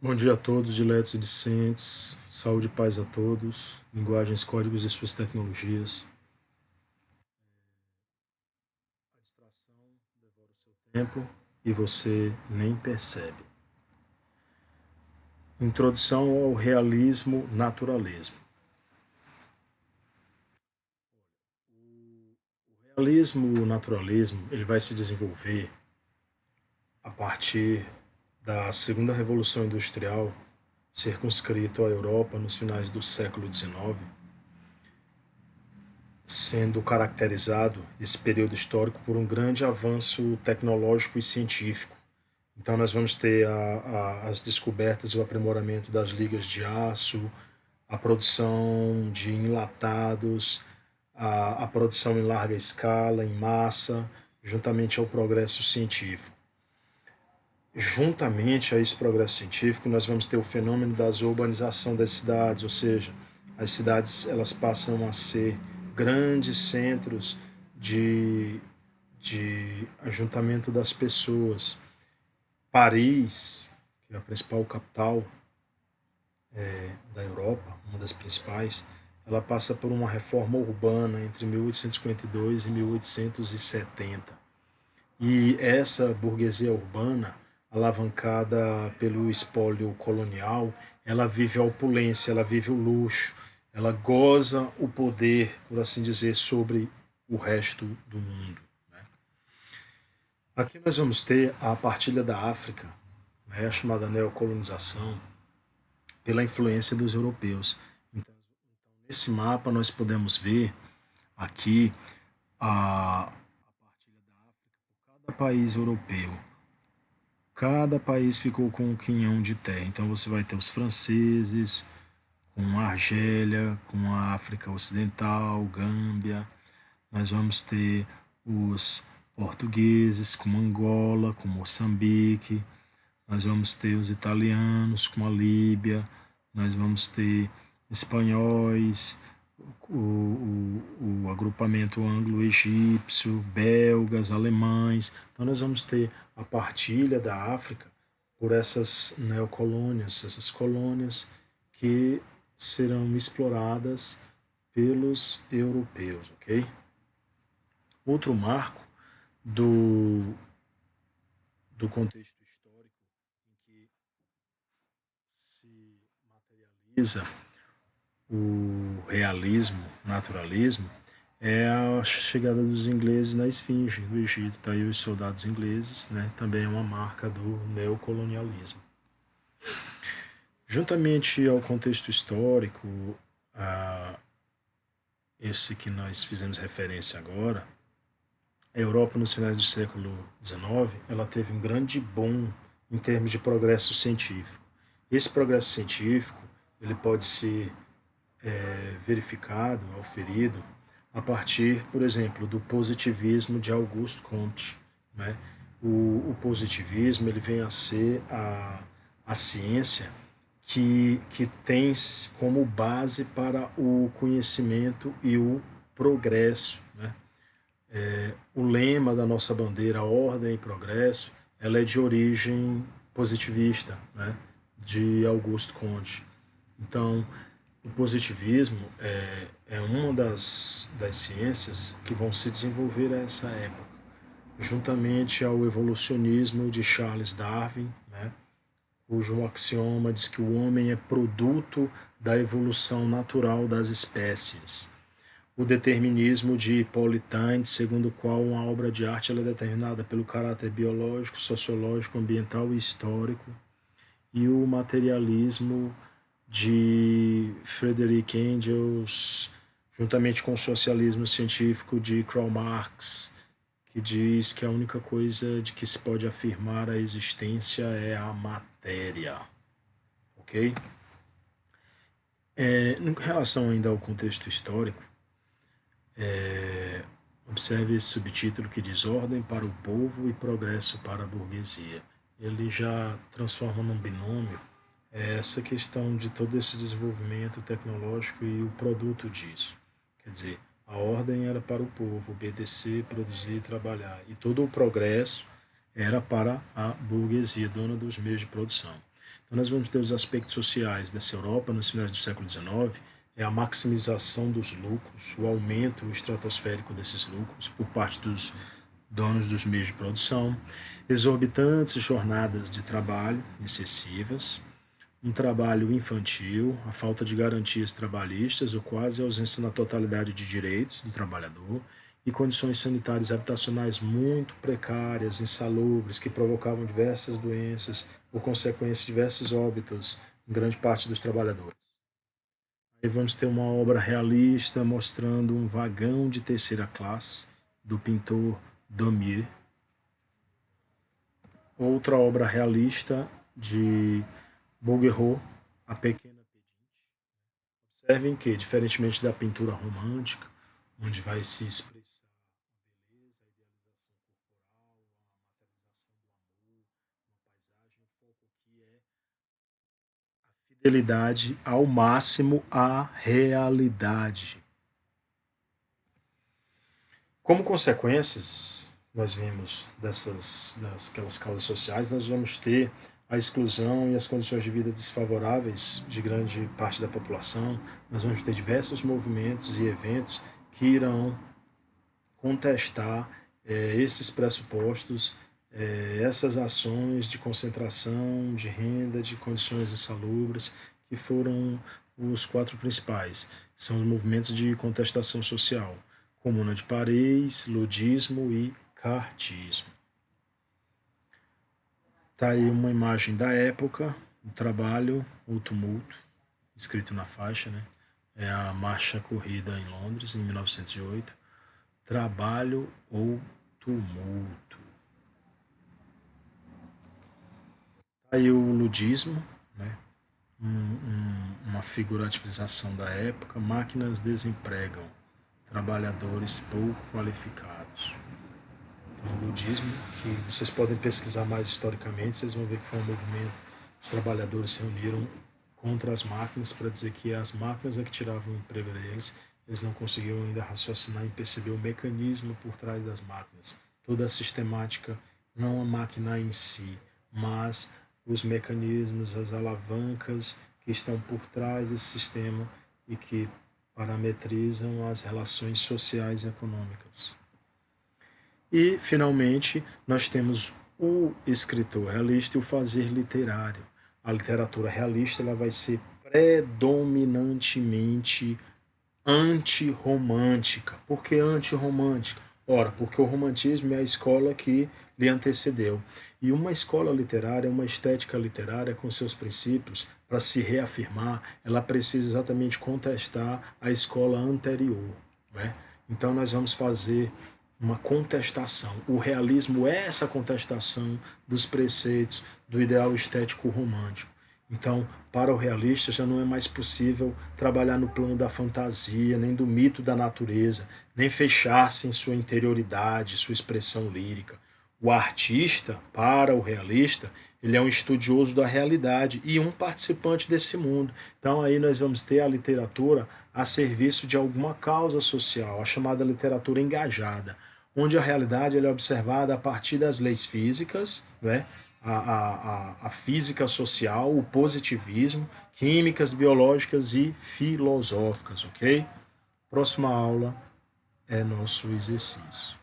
Bom dia a todos, diletos e discentes, saúde e paz a todos, linguagens, códigos e suas tecnologias. A distração devora o seu tempo e você nem percebe. Introdução ao realismo-naturalismo. O realismo-naturalismo ele vai se desenvolver a partir da segunda revolução industrial, circunscrito à Europa nos finais do século XIX, sendo caracterizado esse período histórico por um grande avanço tecnológico e científico. Então nós vamos ter as descobertas e o aprimoramento das ligas de aço, a produção de enlatados, a produção em larga escala, em massa, juntamente ao progresso científico. Juntamente a esse progresso científico, nós vamos ter o fenômeno da urbanização das cidades, ou seja, as cidades elas passam a ser grandes centros de, de ajuntamento das pessoas. Paris, que é a principal capital da Europa, uma das principais, ela passa por uma reforma urbana entre 1852 e 1870. E essa burguesia urbana, alavancada pelo espólio colonial, ela vive a opulência, ela vive o luxo, ela goza o poder, por assim dizer, sobre o resto do mundo. Né? Aqui nós vamos ter a partilha da África, né, a chamada neocolonização, pela influência dos europeus. Então, nesse mapa nós podemos ver aqui a partilha da África por cada país europeu. Cada país ficou com um quinhão de terra. Então você vai ter os franceses com a Argélia, com a África Ocidental, Gâmbia. Nós vamos ter os portugueses com Angola, com Moçambique. Nós vamos ter os italianos com a Líbia. Nós vamos ter espanhóis, o agrupamento anglo-egípcio, belgas, alemães. Então nós vamos ter a partilha da África por essas neocolônias, essas colônias que serão exploradas pelos europeus, ok? Outro marco do, do contexto histórico em que se materializa o realismo, naturalismo, é a chegada dos ingleses na Esfinge do Egito. Tá aí os soldados ingleses, né? Também é uma marca do neocolonialismo. Juntamente ao contexto histórico, a esse que nós fizemos referência agora, a Europa nos finais do século XIX, ela teve um grande boom em termos de progresso científico. Esse progresso científico ele pode ser verificado, auferido, a partir, por exemplo, do positivismo de Auguste Comte. Né? O positivismo ele vem a ser a ciência que tem como base para o conhecimento e o progresso. Né? O lema da nossa bandeira, ordem e progresso, ela é de origem positivista, né? De Auguste Comte. Então, o positivismo é uma das ciências que vão se desenvolver a essa época, juntamente ao evolucionismo de Charles Darwin, né, cujo axioma diz que o homem é produto da evolução natural das espécies. O determinismo de Paul Taine, segundo o qual uma obra de arte ela é determinada pelo caráter biológico, sociológico, ambiental e histórico. E o materialismo de Frederick Engels, juntamente com o socialismo científico de Karl Marx, que diz que a única coisa de que se pode afirmar a existência é a matéria. Ok? Em relação ainda ao contexto histórico, observe esse subtítulo que diz Ordem para o povo e progresso para a burguesia. Ele já transforma num binômio essa questão de todo esse desenvolvimento tecnológico e o produto disso. Quer dizer, a ordem era para o povo obedecer, produzir e trabalhar. E todo o progresso era para a burguesia, dona dos meios de produção. Então nós vamos ter os aspectos sociais dessa Europa nos finais do século XIX, é a maximização dos lucros, o aumento estratosférico desses lucros por parte dos donos dos meios de produção, exorbitantes jornadas de trabalho excessivas, um trabalho infantil, a falta de garantias trabalhistas ou quase ausência na totalidade de direitos do trabalhador e condições sanitárias e habitacionais muito precárias, insalubres, que provocavam diversas doenças, por consequência, diversos óbitos em grande parte dos trabalhadores. Aí vamos ter uma obra realista mostrando um vagão de terceira classe do pintor Daumier. Outra obra realista de Bouguereau, A Pequena Pedinte. Observem que, diferentemente da pintura romântica, onde vai se expressar a beleza, a idealização corporal, a materialização do amor, uma paisagem, o foco aqui é a fidelidade ao máximo à realidade. Como consequências, nós vimos daquelas causas sociais, nós vamos ter a exclusão e as condições de vida desfavoráveis de grande parte da população, nós vamos ter diversos movimentos e eventos que irão contestar esses pressupostos, essas ações de concentração de renda, de condições insalubres, que foram os quatro principais. São os movimentos de contestação social: Comuna de Paris, ludismo e cartismo. Está aí uma imagem da época, o trabalho, o tumulto, escrito na faixa, né? É a marcha corrida em Londres, em 1908. Trabalho ou tumulto. Tá aí o ludismo, né? Uma figurativização da época. Máquinas desempregam trabalhadores pouco qualificados. Então, o ludismo, que vocês podem pesquisar mais historicamente, vocês vão ver que foi um movimento, os trabalhadores se reuniram contra as máquinas para dizer que as máquinas é que tiravam o emprego deles, eles não conseguiam ainda raciocinar e perceber o mecanismo por trás das máquinas, toda a sistemática, não a máquina em si, mas os mecanismos, as alavancas que estão por trás desse sistema e que parametrizam as relações sociais e econômicas. E, finalmente, nós temos o escritor realista e o fazer literário. A literatura realista ela vai ser predominantemente antirromântica. Por que antirromântica? Ora, porque o romantismo é a escola que lhe antecedeu. E uma escola literária, uma estética literária com seus princípios, para se reafirmar, ela precisa exatamente contestar a escola anterior. Né? Então nós vamos fazer uma contestação. O realismo é essa contestação dos preceitos do ideal estético romântico. Então, para o realista já não é mais possível trabalhar no plano da fantasia, nem do mito da natureza, nem fechar-se em sua interioridade, sua expressão lírica. O artista, para o realista, ele é um estudioso da realidade e um participante desse mundo. Então aí nós vamos ter a literatura a serviço de alguma causa social, a chamada literatura engajada, onde a realidade ela é observada a partir das leis físicas, né? A física social, o positivismo, químicas, biológicas e filosóficas, ok? Próxima aula é nosso exercício.